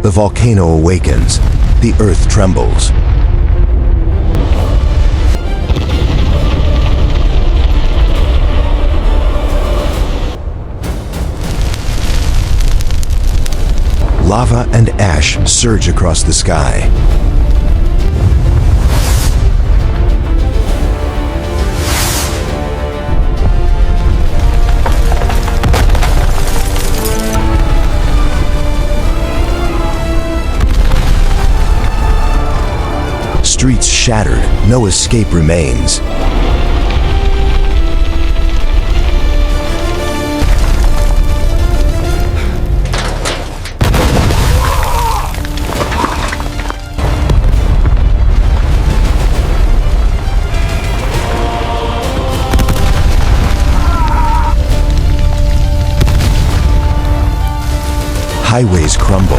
The volcano awakens. The earth trembles. Lava and ash surge across the sky. Streets shattered, no escape remains. Highways crumble.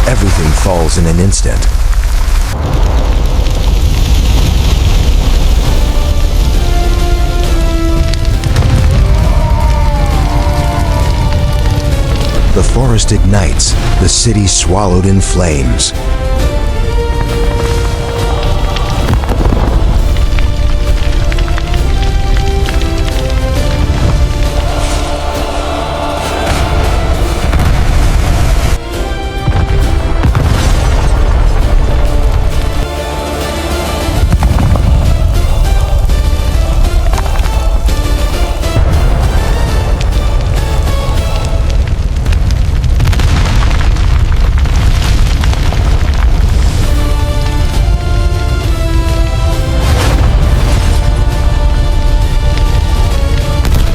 Everything falls in an instant. The forest ignites, the city swallowed in flames.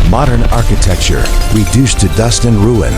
Modern architecture reduced to dust and ruin.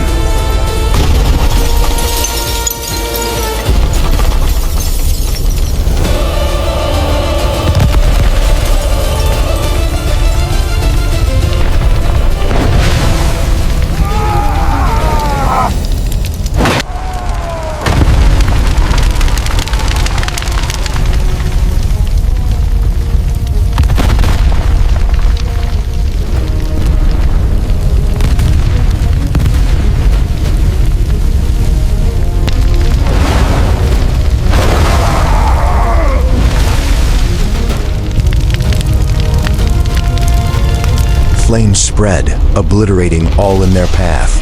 Flames spread, obliterating all in their path.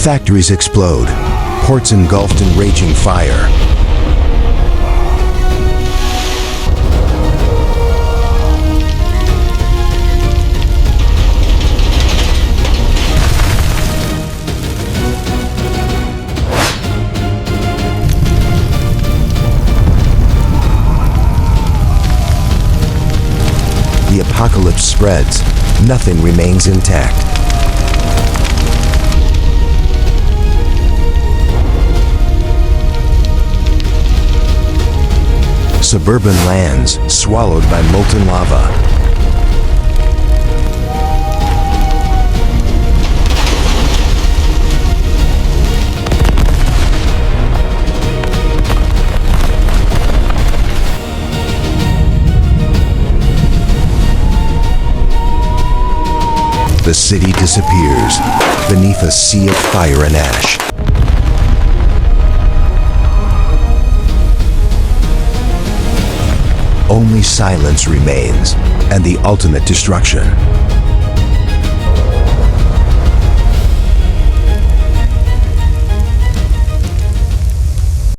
Factories explode, ports engulfed in raging fire. The apocalypse spreads. Nothing remains intact. Suburban lands swallowed by molten lava. The city disappears beneath a sea of fire and ash. Only silence remains and the ultimate destruction.